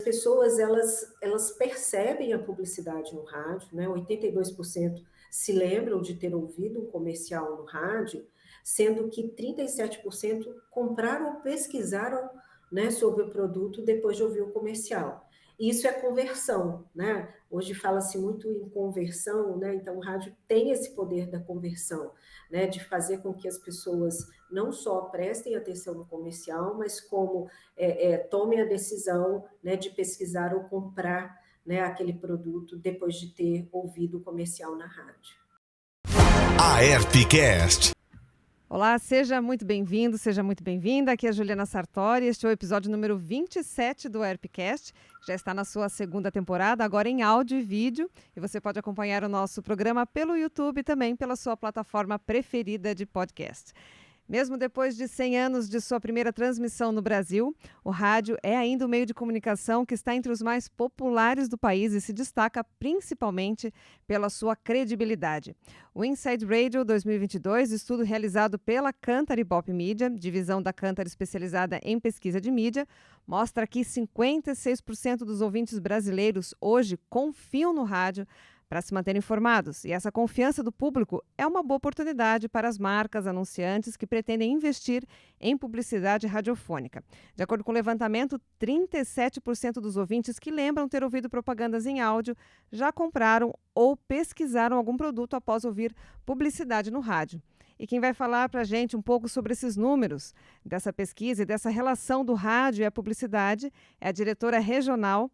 pessoas, elas percebem a publicidade no rádio, né? 82% se lembram de ter ouvido um comercial no rádio, sendo que 37% compraram ou pesquisaram, né, sobre o produto depois de ouvir o comercial. Isso é conversão, né? Hoje fala-se muito em conversão, né? Então o rádio tem esse poder da conversão, né? De fazer com que as pessoas não só prestem atenção no comercial, mas como tomem a decisão, né, de pesquisar ou comprar, né, aquele produto depois de ter ouvido o comercial na rádio. A Herpcast. Olá, seja muito bem-vindo, seja muito bem-vinda. Aqui é a Juliana Sartori. Este é o episódio número 27 do Herpcast. Já está na sua segunda temporada, agora em áudio e vídeo. E você pode acompanhar o nosso programa pelo YouTube e também pela sua plataforma preferida de podcast. Mesmo depois de 100 anos de sua primeira transmissão no Brasil, o rádio é ainda o meio de comunicação que está entre os mais populares do país e se destaca principalmente pela sua credibilidade. O Inside Radio 2022, estudo realizado pela Kantar Ibope Media, divisão da Kantar especializada em pesquisa de mídia, mostra que 56% dos ouvintes brasileiros hoje confiam no rádio para se manter informados. E essa confiança do público é uma boa oportunidade para as marcas anunciantes que pretendem investir em publicidade radiofônica. De acordo com o levantamento, 37% dos ouvintes que lembram ter ouvido propagandas em áudio já compraram ou pesquisaram algum produto após ouvir publicidade no rádio. E quem vai falar para a gente um pouco sobre esses números dessa pesquisa e dessa relação do rádio e a publicidade é a diretora regional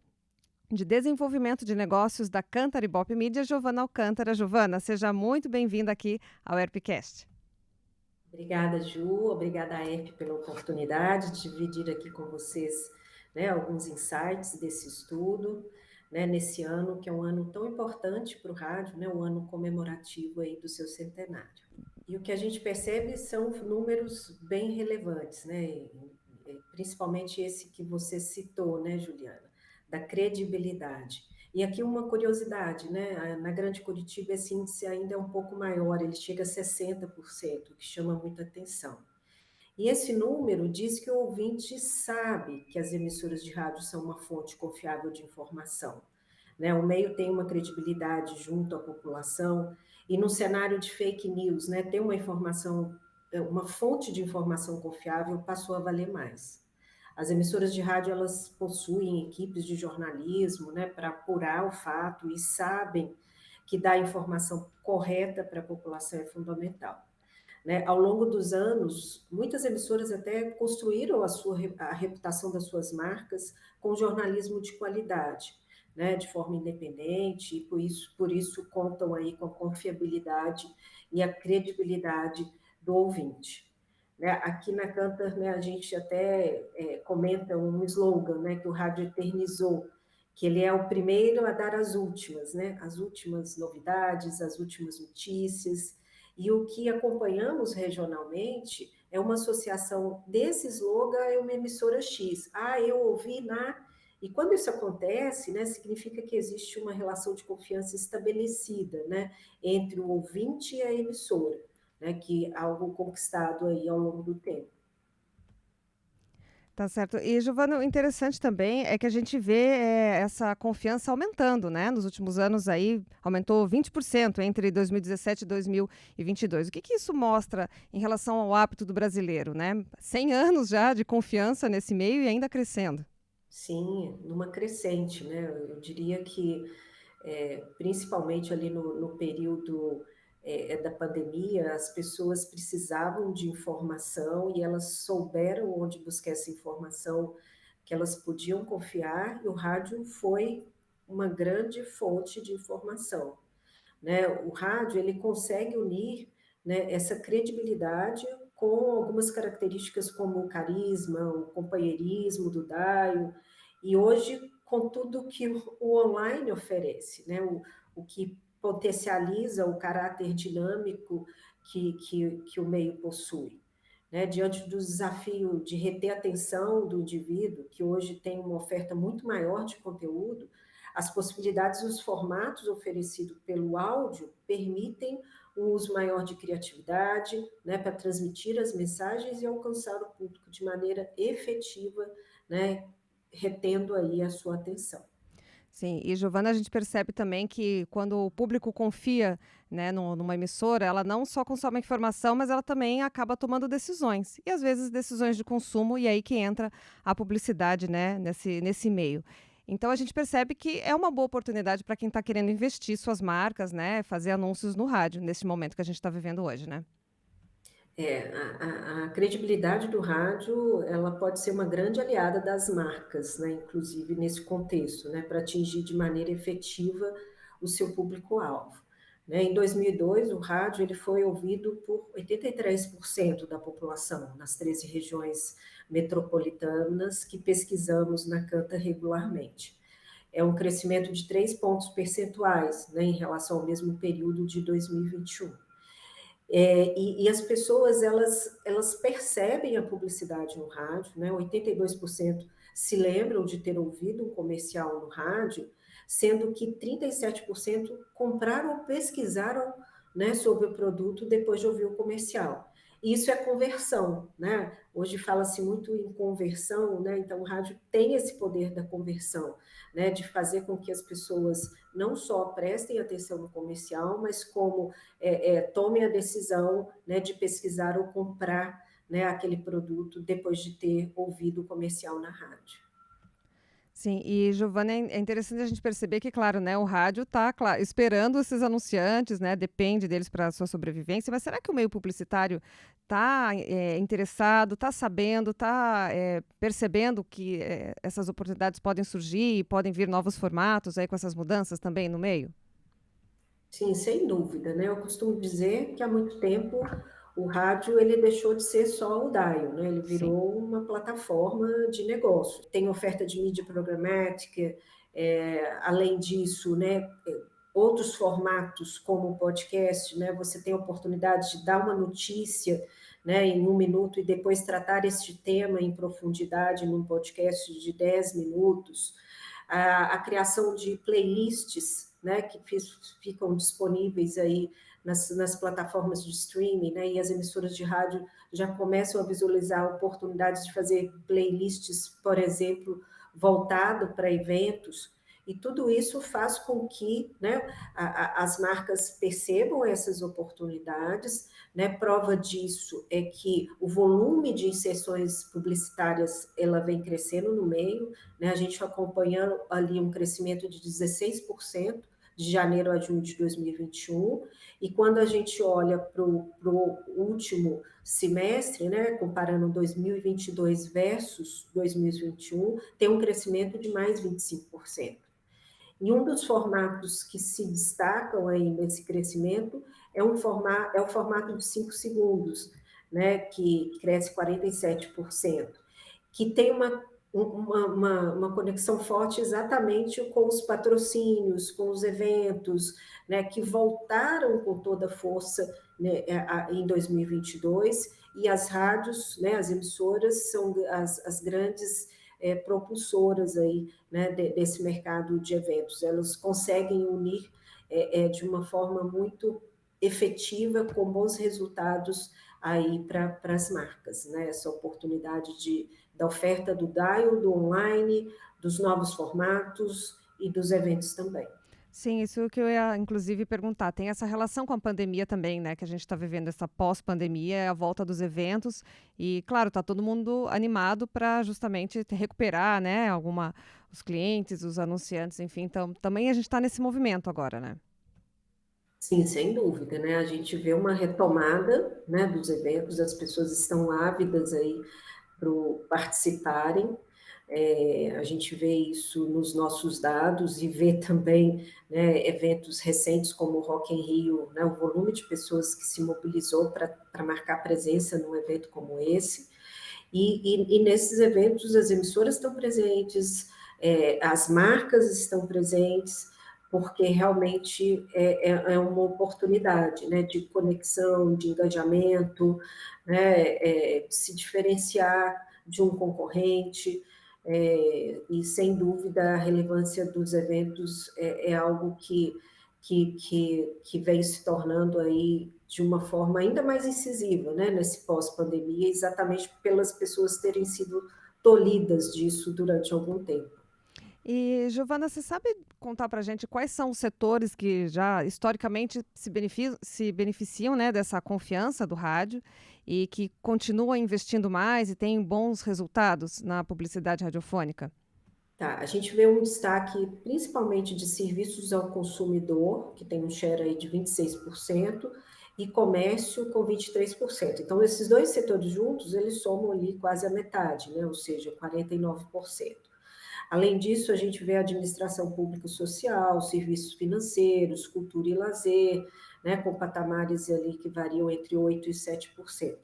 de Desenvolvimento de Negócios da Kantar Ibope Media, Giovana Alcântara. Giovana, seja muito bem-vinda aqui ao Herpcast. Obrigada, Ju. Obrigada, Herp, pela oportunidade de dividir aqui com vocês, né, alguns insights desse estudo, né, nesse ano, que é um ano tão importante para o rádio, né, um ano comemorativo aí do seu centenário. E o que a gente percebe são números bem relevantes, né, principalmente esse que você citou, né, Juliana, da credibilidade. E aqui uma curiosidade, né? Na Grande Curitiba esse índice ainda é um pouco maior, ele chega a 60%, o que chama muita atenção. E esse número diz que o ouvinte sabe que as emissoras de rádio são uma fonte confiável de informação, né? O meio tem uma credibilidade junto à população e no cenário de fake news, né? Ter uma informação, uma fonte de informação confiável passou a valer mais. As emissoras de rádio, elas possuem equipes de jornalismo, né, para apurar o fato e sabem que dar a informação correta para a população é fundamental. Né? Ao longo dos anos, muitas emissoras até construíram a reputação das suas marcas com jornalismo de qualidade, né, de forma independente, e por isso contam aí com a confiabilidade e a credibilidade do ouvinte. Né? Aqui na Kantar, né, a gente até comenta um slogan, né, que o rádio eternizou, que ele é o primeiro a dar as últimas, né, as últimas novidades, as últimas notícias, e o que acompanhamos regionalmente é uma associação desse slogan a uma emissora X. Ah, eu ouvi na... E quando isso acontece, né, significa que existe uma relação de confiança estabelecida, né, entre o ouvinte e a emissora, né, que é algo conquistado aí ao longo do tempo. Tá certo. E, Giovana, o interessante também é que a gente vê essa confiança aumentando, né? Nos últimos anos aí aumentou 20% entre 2017 e 2022. O que isso mostra em relação ao hábito do brasileiro, né? 100 anos já de confiança nesse meio e ainda crescendo. Sim, numa crescente, né? Eu diria que, principalmente ali no período da pandemia, as pessoas precisavam de informação e elas souberam onde buscar essa informação que elas podiam confiar, e o rádio foi uma grande fonte de informação, né? O rádio, ele consegue unir, né, essa credibilidade com algumas características como o carisma, o companheirismo do Daio, e hoje com tudo que o online oferece, né? O que potencializa o caráter dinâmico que o meio possui. Né, diante do desafio de reter a atenção do indivíduo, que hoje tem uma oferta muito maior de conteúdo, as possibilidades e os formatos oferecidos pelo áudio permitem um uso maior de criatividade, né, para transmitir as mensagens e alcançar o público de maneira efetiva, né, retendo aí a sua atenção. Sim, e Giovana, a gente percebe também que quando o público confia, né, numa emissora, ela não só consome a informação, mas ela também acaba tomando decisões. E às vezes decisões de consumo, e aí que entra a publicidade, né, nesse meio. Então a gente percebe que é uma boa oportunidade para quem está querendo investir suas marcas, né, fazer anúncios no rádio, nesse momento que a gente está vivendo hoje, né? A credibilidade do rádio, ela pode ser uma grande aliada das marcas, né, inclusive nesse contexto, né, para atingir de maneira efetiva o seu público-alvo. Né? Em 2002, o rádio ele foi ouvido por 83% da população, nas 13 regiões metropolitanas que pesquisamos na Canta regularmente. É um crescimento de 3 pontos percentuais, né, em relação ao mesmo período de 2021. E as pessoas, elas percebem a publicidade no rádio, né? 82% se lembram de ter ouvido um comercial no rádio, sendo que 37% compraram ou pesquisaram, né, sobre o produto depois de ouvir o comercial. E isso é conversão, né? Hoje fala-se muito em conversão, né? Então o rádio tem esse poder da conversão, né? De fazer com que as pessoas não só prestem atenção no comercial, mas como tomem a decisão, né, de pesquisar ou comprar, né, aquele produto depois de ter ouvido o comercial na rádio. Sim, e Giovana, é interessante a gente perceber que, claro, né, o rádio está esperando esses anunciantes, né, depende deles para a sua sobrevivência, mas será que o meio publicitário está interessado, está sabendo, está percebendo que essas oportunidades podem surgir e podem vir novos formatos aí com essas mudanças também no meio? Sim, sem dúvida, né? Eu costumo dizer que há muito tempo o rádio ele deixou de ser só o dial, né? Ele Sim. virou uma plataforma de negócio. Tem oferta de mídia programática, além disso, né? Outros formatos como o podcast, né? Você tem a oportunidade de dar uma notícia, né, em 1 minuto e depois tratar este tema em profundidade num podcast de 10 minutos. A criação de playlists, né, que ficam disponíveis aí nas plataformas de streaming, né, e as emissoras de rádio já começam a visualizar oportunidades de fazer playlists, por exemplo, voltado para eventos, e tudo isso faz com que, né, as marcas percebam essas oportunidades, né? Prova disso é que o volume de inserções publicitárias ela vem crescendo no meio, né? A gente acompanhando ali um crescimento de 16% de janeiro a junho de 2021, e quando a gente olha para o último semestre, né, comparando 2022 versus 2021, tem um crescimento de mais 25%. E um dos formatos que se destacam aí nesse crescimento é o formato de 5 segundos, né, que cresce 47%, que tem uma conexão forte exatamente com os patrocínios, com os eventos, né, que voltaram com toda a força, né, em 2022, e as rádios, né, as emissoras, são as grandes propulsoras aí, né, desse mercado de eventos. Elas conseguem unir de uma forma muito efetiva, com bons resultados aí para as marcas, né? Essa oportunidade da oferta do dial, do online, dos novos formatos e dos eventos também. Sim, isso que eu ia inclusive perguntar. Tem essa relação com a pandemia também, né? Que a gente está vivendo essa pós-pandemia, a volta dos eventos. E, claro, está todo mundo animado para justamente recuperar, né? Os clientes, os anunciantes, enfim. Então, também a gente está nesse movimento agora, né? Sim, sem dúvida, né? A gente vê uma retomada, né, dos eventos, as pessoas estão ávidas aí para participarem. A gente vê isso nos nossos dados e vê também, né, eventos recentes como o Rock in Rio, né, o volume de pessoas que se mobilizou para marcar presença num evento como esse. E nesses eventos as emissoras estão presentes, as marcas estão presentes, porque realmente é uma oportunidade, né, de conexão, de engajamento, né, de se diferenciar de um concorrente, e sem dúvida a relevância dos eventos é algo que vem se tornando aí de uma forma ainda mais incisiva, né, nesse pós-pandemia, exatamente pelas pessoas terem sido tolhidas disso durante algum tempo. E, Giovana, você sabe contar para a gente quais são os setores que já historicamente se beneficiam, né, dessa confiança do rádio e que continuam investindo mais e têm bons resultados na publicidade radiofônica? Tá, a gente vê um destaque principalmente de serviços ao consumidor, que tem um share aí de 26%, e comércio com 23%. Então, esses dois setores juntos, eles somam ali quase a metade, né? Ou seja, 49%. Além disso, a gente vê a administração pública e social, serviços financeiros, cultura e lazer, né, com patamares ali que variam entre 8% e 7%.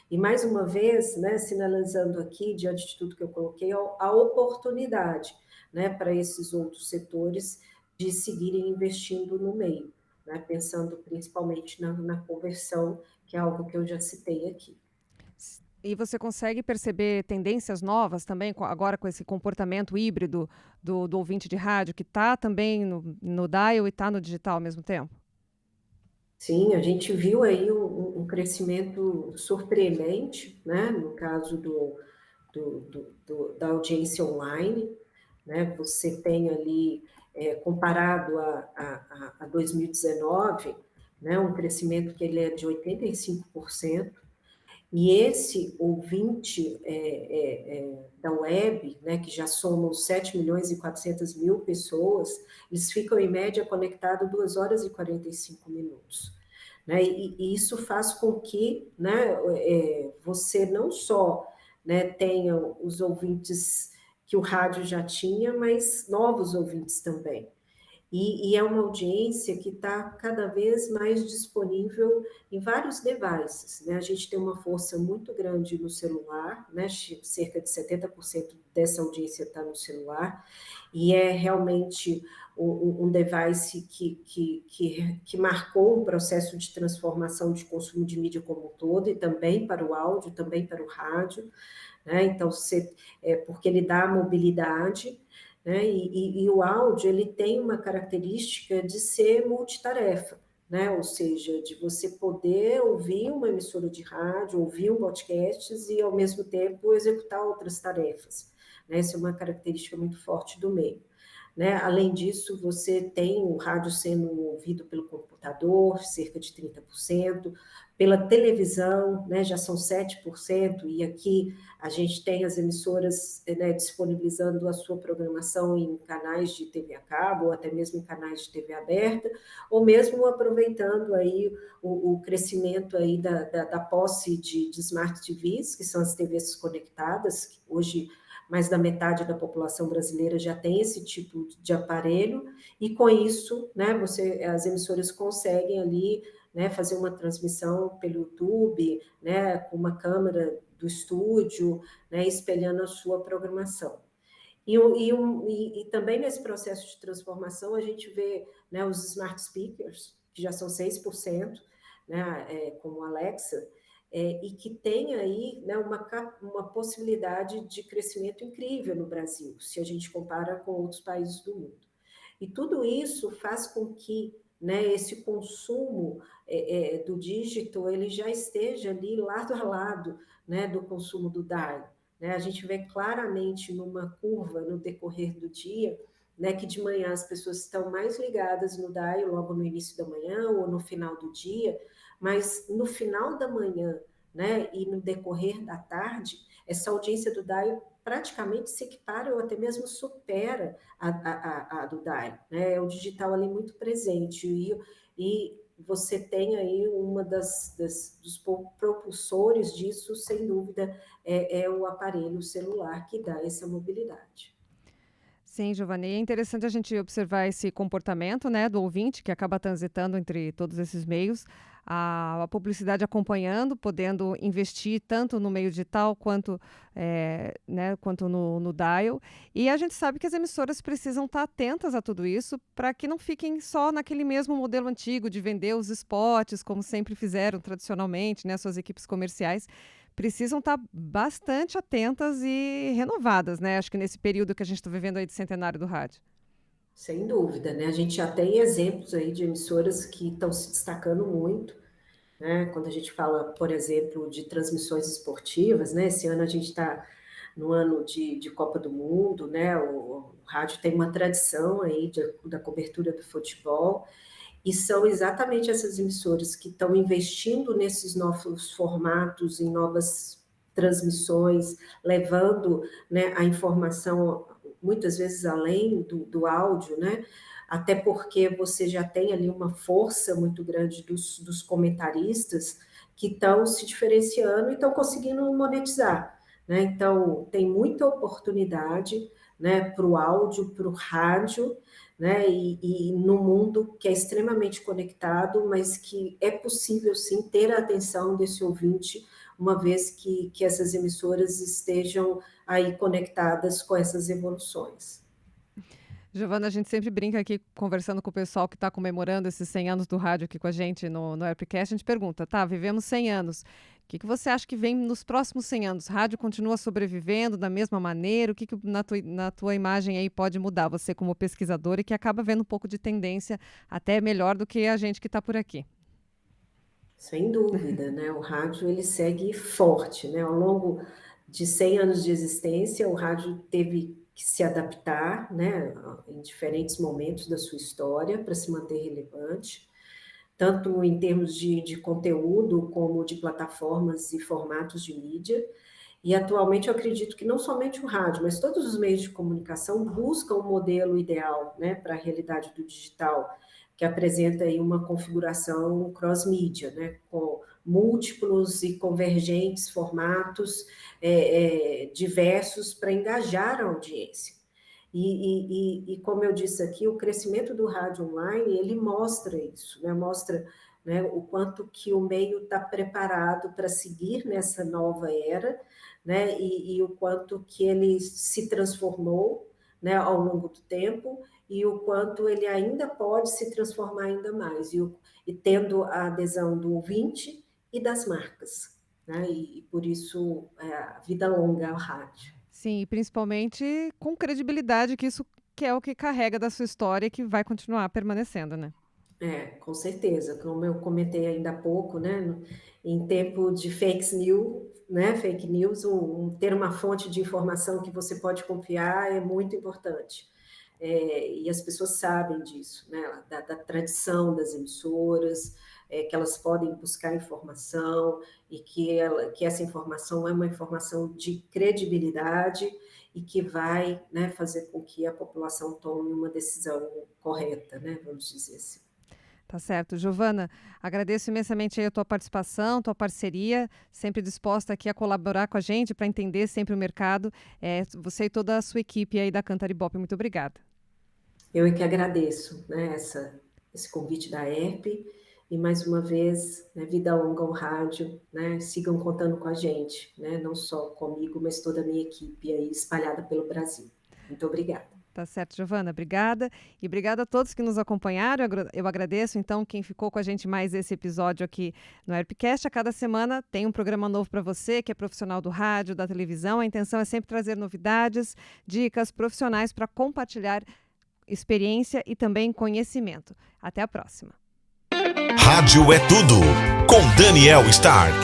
E mais uma vez, né, sinalizando aqui, diante de tudo que eu coloquei, a oportunidade, né, para esses outros setores de seguirem investindo no meio, né, pensando principalmente na conversão, que é algo que eu já citei aqui. E você consegue perceber tendências novas também, agora com esse comportamento híbrido do ouvinte de rádio, que está também no dial e está no digital ao mesmo tempo? Sim, a gente viu aí um crescimento surpreendente, né, no caso da audiência online, né, você tem ali, comparado a 2019, né, um crescimento que ele é de 85%, e esse ouvinte da web, né, que já somam 7.400.000 pessoas, eles ficam em média conectados 2 horas e 45 minutos. Né? E isso faz com que, né, você não só, né, tenha os ouvintes que o rádio já tinha, mas novos ouvintes também. E é uma audiência que está cada vez mais disponível em vários devices, né? A gente tem uma força muito grande no celular, né? Cerca de 70% dessa audiência está no celular, e é realmente um device que marcou um processo de transformação de consumo de mídia como um todo, e também para o áudio, também para o rádio, né? Então, porque ele dá mobilidade, né? E o áudio ele tem uma característica de ser multitarefa, né? Ou seja, de você poder ouvir uma emissora de rádio, ouvir um podcast e, ao mesmo tempo, executar outras tarefas. Né? Essa é uma característica muito forte do meio. Né? Além disso, você tem o rádio sendo ouvido pelo computador, cerca de 30%, pela televisão, né, já são 7%, e aqui a gente tem as emissoras, né, disponibilizando a sua programação em canais de TV a cabo, ou até mesmo em canais de TV aberta, ou mesmo aproveitando aí o crescimento aí da posse de Smart TVs, que são as TVs conectadas, que hoje mais da metade da população brasileira já tem esse tipo de aparelho, e com isso, né, as emissoras conseguem ali, né, fazer uma transmissão pelo YouTube, né, com uma câmera do estúdio, né, espelhando a sua programação. E também nesse processo de transformação, a gente vê, né, os smart speakers, que já são 6%, né, como Alexa, e que tem aí, né, uma possibilidade de crescimento incrível no Brasil, se a gente compara com outros países do mundo. E tudo isso faz com que, né, esse consumo do dígito ele já esteja ali lado a lado, né, do consumo do dial. Né? A gente vê claramente numa curva no decorrer do dia, né, que de manhã as pessoas estão mais ligadas no dial logo no início da manhã ou no final do dia, mas no final da manhã, né, e no decorrer da tarde, essa audiência do dial praticamente se equipara ou até mesmo supera a do dial. Né? É o digital ali muito presente, e você tem aí uma dos propulsores disso, sem dúvida, é o aparelho celular que dá essa mobilidade. Sim, Giovanni, é interessante a gente observar esse comportamento, né, do ouvinte que acaba transitando entre todos esses meios, a publicidade acompanhando, podendo investir tanto no meio digital quanto, né, quanto no dial. E a gente sabe que as emissoras precisam estar atentas a tudo isso para que não fiquem só naquele mesmo modelo antigo de vender os spots, como sempre fizeram tradicionalmente, né, suas equipes comerciais. Precisam estar bastante atentas e renovadas, né? Acho que nesse período que a gente está vivendo aí de centenário do rádio. Sem dúvida, né? A gente já tem exemplos aí de emissoras que estão se destacando muito, né? Quando a gente fala, por exemplo, de transmissões esportivas, né? Esse ano a gente está no ano de Copa do Mundo, né? O rádio tem uma tradição aí da cobertura do futebol, e são exatamente essas emissoras que estão investindo nesses novos formatos, em novas transmissões, levando, né, a informação muitas vezes além do áudio, né? Até porque você já tem ali uma força muito grande dos comentaristas que estão se diferenciando e estão conseguindo monetizar, né? Então, tem muita oportunidade, né, para o áudio, para o rádio, né? E no mundo que é extremamente conectado, mas que é possível sim ter a atenção desse ouvinte, uma vez que essas emissoras estejam aí conectadas com essas evoluções. Giovana, a gente sempre brinca aqui, conversando com o pessoal que está comemorando esses 100 anos do rádio aqui com a gente no Airpcast, a gente pergunta, tá, vivemos 100 anos, o que você acha que vem nos próximos 100 anos? Rádio continua sobrevivendo da mesma maneira? O que na tua imagem aí pode mudar, você como pesquisadora e que acaba vendo um pouco de tendência até melhor do que a gente que está por aqui? Sem dúvida, né? O rádio ele segue forte, né? Ao longo de 100 anos de existência, o rádio teve que se adaptar, né, em diferentes momentos da sua história para se manter relevante, tanto em termos de conteúdo como de plataformas e formatos de mídia. E atualmente eu acredito que não somente o rádio, mas todos os meios de comunicação buscam um modelo ideal, né, para a realidade do digital, que apresenta aí uma configuração cross-mídia, né, com múltiplos e convergentes formatos diversos para engajar a audiência. E como eu disse aqui, o crescimento do rádio online, ele mostra isso, né, mostra, né, o quanto que o meio está preparado para seguir nessa nova era, né, e o quanto que ele se transformou, né, ao longo do tempo, e o quanto ele ainda pode se transformar ainda mais, e tendo a adesão do ouvinte e das marcas, né, e por isso a vida longa ao rádio. Sim, e principalmente com credibilidade, que isso que é o que carrega da sua história e que vai continuar permanecendo, né? Com certeza, como eu comentei ainda há pouco, né, em tempo de fake news, ter uma fonte de informação que você pode confiar é muito importante. E as pessoas sabem disso, né, da tradição das emissoras, que elas podem buscar informação e que essa informação é uma informação de credibilidade e que vai, né, fazer com que a população tome uma decisão correta, né, vamos dizer assim. Tá certo. Giovana, agradeço imensamente aí a tua participação, tua parceria, sempre disposta aqui a colaborar com a gente para entender sempre o mercado. Você e toda a sua equipe aí da Cantar Ibope, muito obrigada. Eu é que agradeço, né, esse convite da ERP e, mais uma vez, né, vida longa ao rádio, né, sigam contando com a gente, né, não só comigo, mas toda a minha equipe aí espalhada pelo Brasil. Muito obrigada. Tá certo, Giovana, obrigada. E obrigada a todos que nos acompanharam. Eu agradeço, então, quem ficou com a gente mais esse episódio aqui no Airpcast. A cada semana tem um programa novo para você, que é profissional do rádio, da televisão. A intenção é sempre trazer novidades, dicas profissionais para compartilhar experiência e também conhecimento. Até a próxima. Rádio é tudo, com Daniel Stark.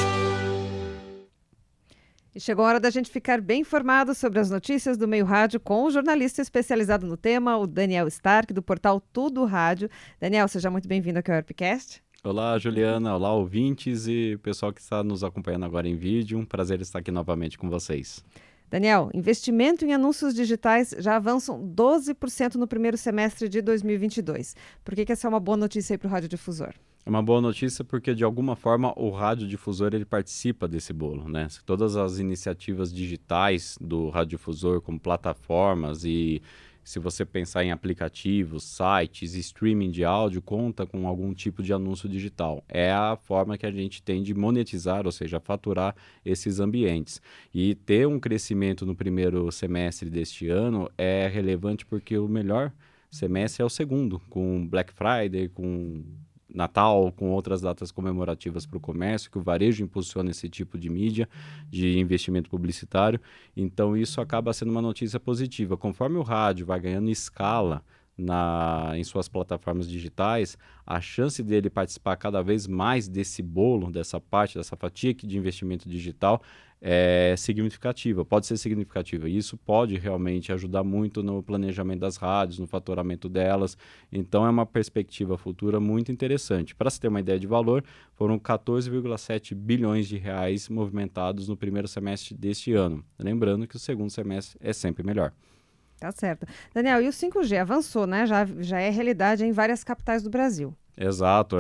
E chegou a hora da gente ficar bem informado sobre as notícias do meio rádio com o jornalista especializado no tema, o Daniel Stark, do portal Tudo Rádio. Daniel, seja muito bem-vindo aqui ao Airpcast. Olá, Juliana. Olá, ouvintes e pessoal que está nos acompanhando agora em vídeo. Um prazer estar aqui novamente com vocês. Daniel, investimento em anúncios digitais já avançam 12% no primeiro semestre de 2022. Por que essa é uma boa notícia aí para o radiodifusor? É uma boa notícia porque, de alguma forma, o radiodifusor ele participa desse bolo, né? Todas as iniciativas digitais do radiodifusor, como plataformas e, se você pensar em aplicativos, sites, streaming de áudio, conta com algum tipo de anúncio digital. É a forma que a gente tem de monetizar, ou seja, faturar esses ambientes. E ter um crescimento no primeiro semestre deste ano é relevante porque o melhor semestre é o segundo, com Black Friday, com Natal, com outras datas comemorativas para o comércio, que o varejo impulsiona esse tipo de mídia, de investimento publicitário. Então, isso acaba sendo uma notícia positiva. Conforme o rádio vai ganhando escala em suas plataformas digitais, a chance dele participar cada vez mais desse bolo, dessa parte, dessa fatia de investimento digital, é significativa, pode ser significativa. E isso pode realmente ajudar muito no planejamento das rádios, no faturamento delas. Então, é uma perspectiva futura muito interessante. Para se ter uma ideia de valor, foram 14,7 bilhões de reais movimentados no primeiro semestre deste ano. Lembrando que o segundo semestre é sempre melhor. Tá certo. Daniel, e o 5G avançou, né? Já é realidade em várias capitais do Brasil. Exato,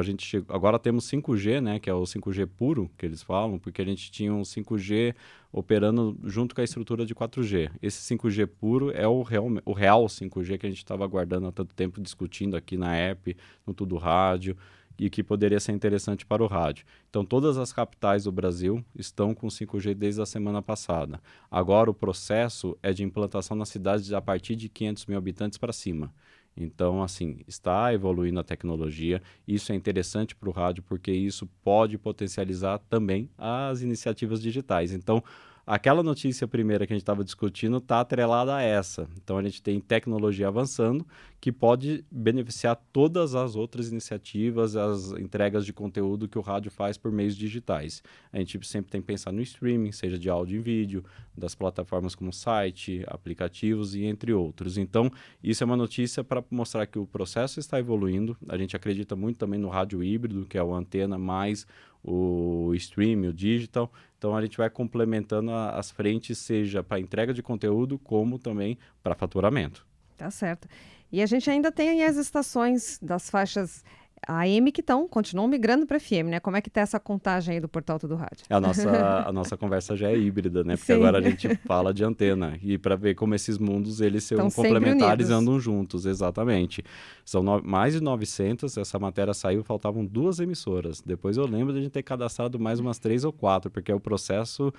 agora temos 5G, né, que é o 5G puro, que eles falam, porque a gente tinha um 5G operando junto com a estrutura de 4G. Esse 5G puro é o real 5G que a gente estava aguardando há tanto tempo, discutindo aqui na app, no Tudo Rádio, e que poderia ser interessante para o rádio. Então, todas as capitais do Brasil estão com 5G desde a semana passada. Agora, o processo é de implantação nas cidades a partir de 500 mil habitantes para cima. Então, assim, está evoluindo a tecnologia. Isso é interessante para o rádio porque isso pode potencializar também as iniciativas digitais. Então, aquela notícia primeira que a gente estava discutindo está atrelada a essa. Então, a gente tem tecnologia avançando que pode beneficiar todas as outras iniciativas, as entregas de conteúdo que o rádio faz por meios digitais. A gente sempre tem que pensar no streaming, seja de áudio e vídeo, das plataformas como site, aplicativos e entre outros. Então, isso é uma notícia para mostrar que o processo está evoluindo. A gente acredita muito também no rádio híbrido, que é o antena mais o streaming, o digital. Então, a gente vai complementando as frentes, seja para entrega de conteúdo, como também para faturamento. Tá certo. E a gente ainda tem aí as estações das faixas AM que continuam migrando para FM, né? Como é que tá essa contagem aí do Portal Tudo Rádio? A nossa conversa já é híbrida, né? Porque Sim. agora a gente fala de antena. E para ver como esses mundos, eles são complementares e andam juntos, exatamente. São mais de 900, essa matéria saiu, faltavam 2 emissoras. Depois eu lembro de a gente ter cadastrado mais umas 3 ou 4, porque o processo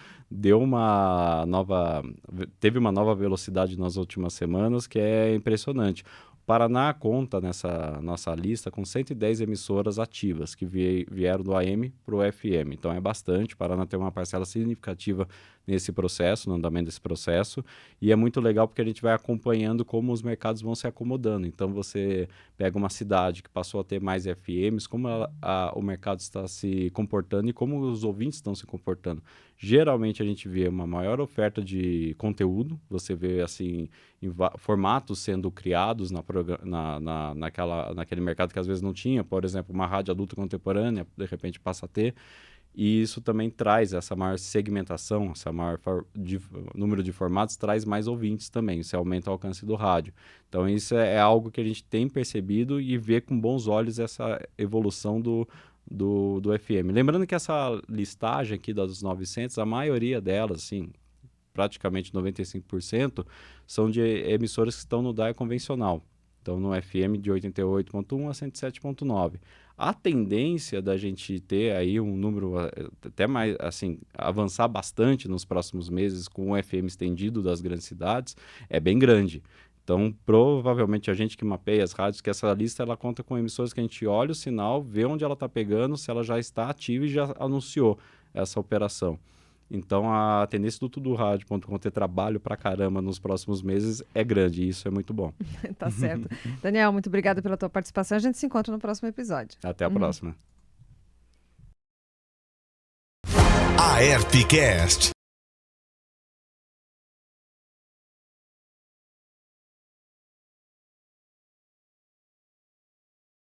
teve uma nova velocidade nas últimas semanas, que é impressionante. Paraná conta nessa nossa lista com 110 emissoras ativas que vieram do AM para o FM. Então é bastante. Paraná tem uma parcela significativa nesse processo, no andamento desse processo. E é muito legal porque a gente vai acompanhando como os mercados vão se acomodando. Então você pega uma cidade que passou a ter mais FMs, como o mercado está se comportando e como os ouvintes estão se comportando. Geralmente a gente vê uma maior oferta de conteúdo, você vê assim formatos sendo criados naquele mercado que às vezes não tinha, por exemplo, uma rádio adulta contemporânea, de repente passa a ter, e isso também traz essa maior segmentação, essa maior número de formatos, traz mais ouvintes também, isso aumenta o alcance do rádio. Então isso é algo que a gente tem percebido e vê com bons olhos essa evolução do FM. Lembrando que essa listagem aqui das 900, a maioria delas, assim, praticamente 95%, são de emissoras que estão no dial convencional. Então, no FM de 88.1 a 107.9. A tendência da gente ter aí um número até mais, assim, avançar bastante nos próximos meses com o FM estendido das grandes cidades é bem grande. Então, provavelmente, a gente que mapeia as rádios, que essa lista ela conta com emissoras que a gente olha o sinal, vê onde ela está pegando, se ela já está ativa e já anunciou essa operação. Então, a tendência do tudorádio.com ter trabalho pra caramba nos próximos meses é grande, e isso é muito bom. Tá certo. Daniel, muito obrigada pela tua participação. A gente se encontra no próximo episódio. Até a próxima. A ERPcast,